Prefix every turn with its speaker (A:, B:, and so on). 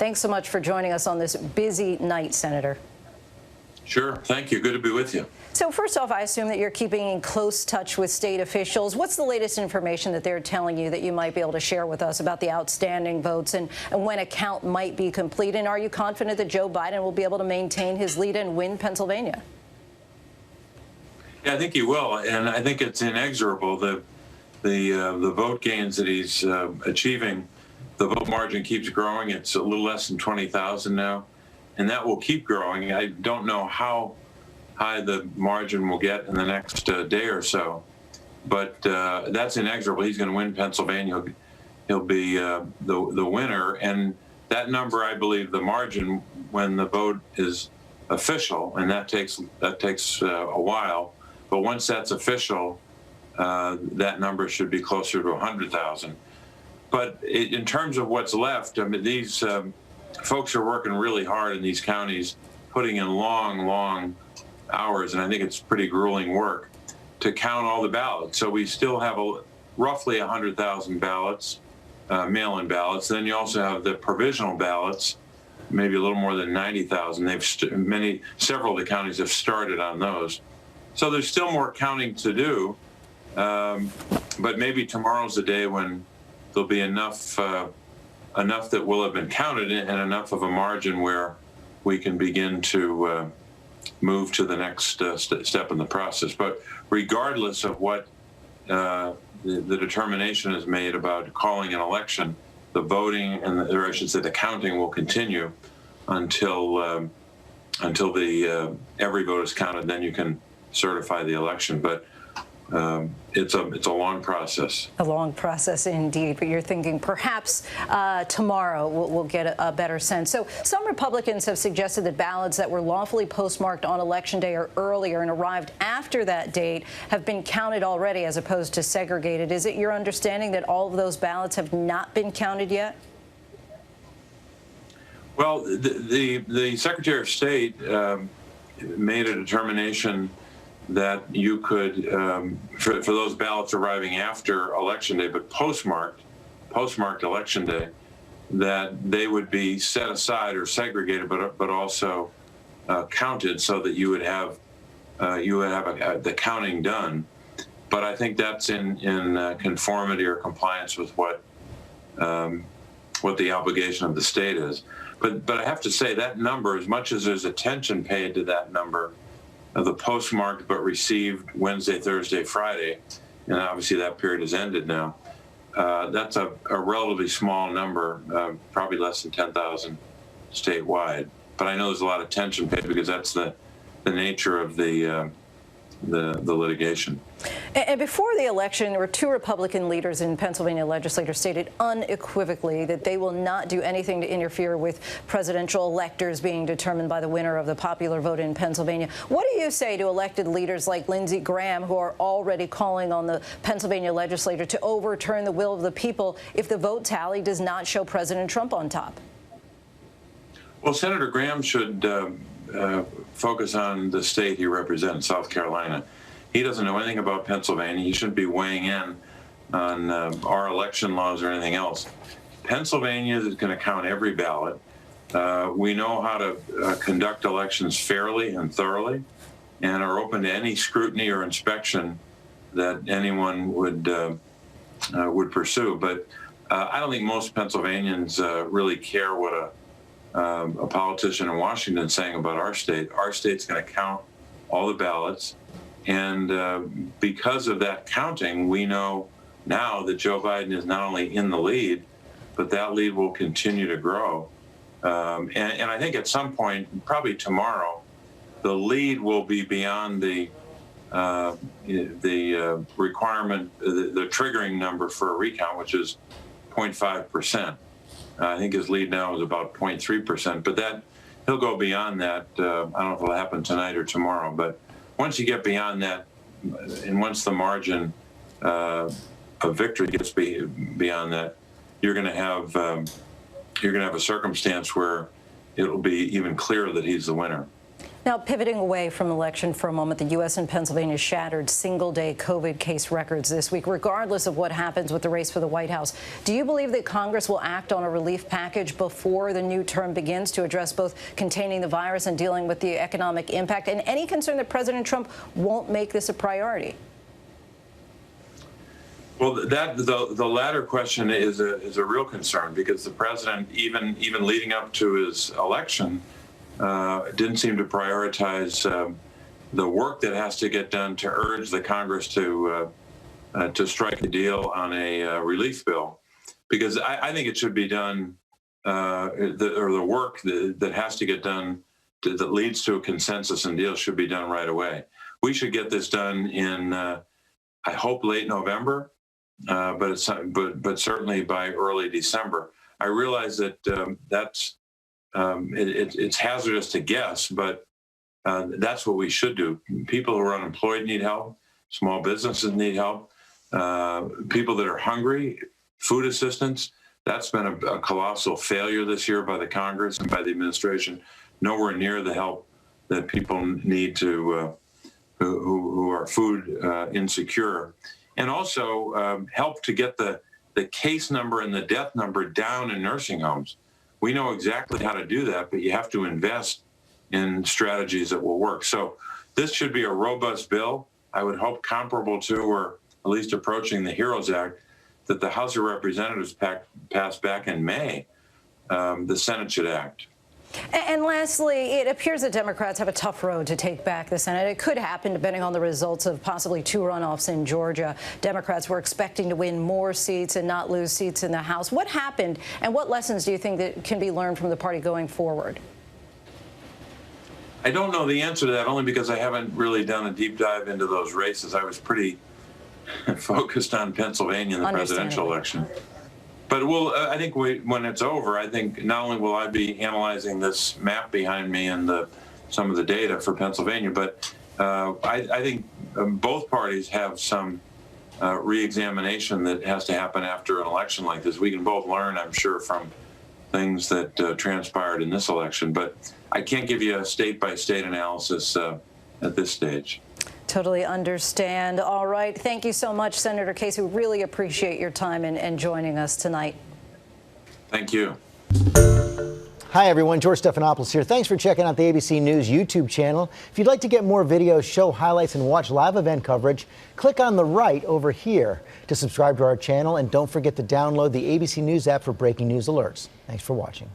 A: Thanks so much for joining us on this busy night, Senator.
B: Sure. Thank you. Good to be with you.
A: So first off, I assume that you're keeping in close touch with state officials. What's the latest information that they're telling you that you might be able to share with us about the outstanding votes and when a count might be complete? And are you confident that Joe Biden will be able to maintain his lead and win Pennsylvania?
B: Yeah, I think he will, and I think it's inexorable. The vote gains that he's achieving, the vote margin keeps growing. It's a little less than 20,000 now, and that will keep growing. I don't know how high the margin will get in the next day or so, but that's inexorable. He's going to win Pennsylvania. He'll be the winner, and that number, I believe, the margin when the vote is official, and that takes a while. But once that's official, that number should be closer to 100,000. But in terms of what's left, I mean, these folks are working really hard in these counties, putting in long hours, and I think it's pretty grueling work to count all the ballots. So we still have roughly 100,000 ballots, mail-in ballots. Then you also have the provisional ballots, maybe a little more than 90,000. Several of the counties have started on those. So there's still more counting to do, but maybe tomorrow's the day when there'll be enough that will have been counted and enough of a margin where we can begin to move to the next step in the process. But regardless of what the determination is made about calling an election, the voting or I should say the counting will continue until every vote is counted. Then you can certify the election. But it's a long process. A long process indeed, but you're thinking perhaps tomorrow we'll get a better sense. So some Republicans have suggested that ballots that were lawfully postmarked on Election Day or earlier and arrived after that date have been counted already as opposed to segregated. Is it your understanding that all of those ballots have not been counted yet? Well, the Secretary of State made a determination that you could, for those ballots arriving after Election Day, but postmarked Election Day, that they would be set aside or segregated, but also counted so that you would have the counting done. But I think that's in conformity or compliance with what the obligation of the state is. But I have to say that number, as much as there's attention paid to that number, the postmarked but received Wednesday, Thursday, Friday, and obviously that period has ended now. That's a relatively small number, probably less than 10,000 statewide. But I know there's a lot of attention paid because that's the nature of the litigation. And before the election, there were two Republican leaders in Pennsylvania legislature stated unequivocally that they will not do anything to interfere with presidential electors being determined by the winner of the popular vote in Pennsylvania. What do you say to elected leaders like Lindsey Graham, who are already calling on the Pennsylvania legislature to overturn the will of the people if the vote tally does not show President Trump on top? Well, Senator Graham should focus on the state he represents, South Carolina. He doesn't know anything about Pennsylvania. He shouldn't be weighing in on our election laws or anything else. Pennsylvania is going to count every ballot. We know how to conduct elections fairly and thoroughly, and are open to any scrutiny or inspection that anyone would pursue. But I don't think most Pennsylvanians really care what a politician in Washington is saying about our state. Our state's going to count all the ballots. And because of that counting, we know now that Joe Biden is not only in the lead, but that lead will continue to grow. And I think at some point, probably tomorrow, the lead will be beyond the requirement, the triggering number for a recount, which is 0.5%. I think his lead now is about 0.3%, but that he'll go beyond that. I don't know if it'll happen tonight or tomorrow, but once you get beyond that, and once the margin of victory gets beyond that, you're going to have a circumstance where it'll be even clearer that he's the winner.
A: Now, pivoting away from election for a moment, the U.S. and Pennsylvania shattered single-day COVID case records this week, regardless of what happens with the race for the White House. Do you believe that Congress will act on a relief package before the new term begins to address both containing the virus and dealing with the economic impact? And any concern that President Trump won't make this a priority?
B: Well, the latter question is a real concern, because the president, even leading up to his election, didn't seem to prioritize the work that has to get done to urge the Congress to strike a deal on a relief bill, because I think it should be done, the work that has to get done that leads to a consensus and deal should be done right away. We should get this done in, I hope, late November, but certainly by early December. I realize that it's hazardous to guess, but that's what we should do. People who are unemployed need help. Small businesses need help. People that are hungry, food assistance. That's been a colossal failure this year by the Congress and by the administration. Nowhere near the help that people need to who are food insecure. And also help to get the case number and the death number down in nursing homes. We know exactly how to do that, but you have to invest in strategies that will work. So this should be a robust bill. I would hope comparable to, or at least approaching, the HEROES Act that the House of Representatives passed back in May. The Senate should act.
A: And lastly, it appears that Democrats have a tough road to take back the Senate. It could happen depending on the results of possibly 2 runoffs in Georgia. Democrats were expecting to win more seats and not lose seats in the House. What happened, and what lessons do you think that can be learned from the party going forward?
B: I don't know the answer to that, only because I haven't really done a deep dive into those races. I was pretty focused on Pennsylvania in the presidential election. But I think when it's over, I think not only will I be analyzing this map behind me and some of the data for Pennsylvania, but I think both parties have some re-examination that has to happen after an election like this. We can both learn, I'm sure, from things that transpired in this election, but I can't give you a state-by-state analysis at this stage.
A: Totally understand. All right. Thank you so much, Senator Casey. We really appreciate your time and joining us tonight.
B: Thank you.
C: Hi, everyone. George Stephanopoulos here. Thanks for checking out the ABC News YouTube channel. If you'd like to get more videos, show highlights, and watch live event coverage, click on the right over here to subscribe to our channel. And don't forget to download the ABC News app for breaking news alerts. Thanks for watching.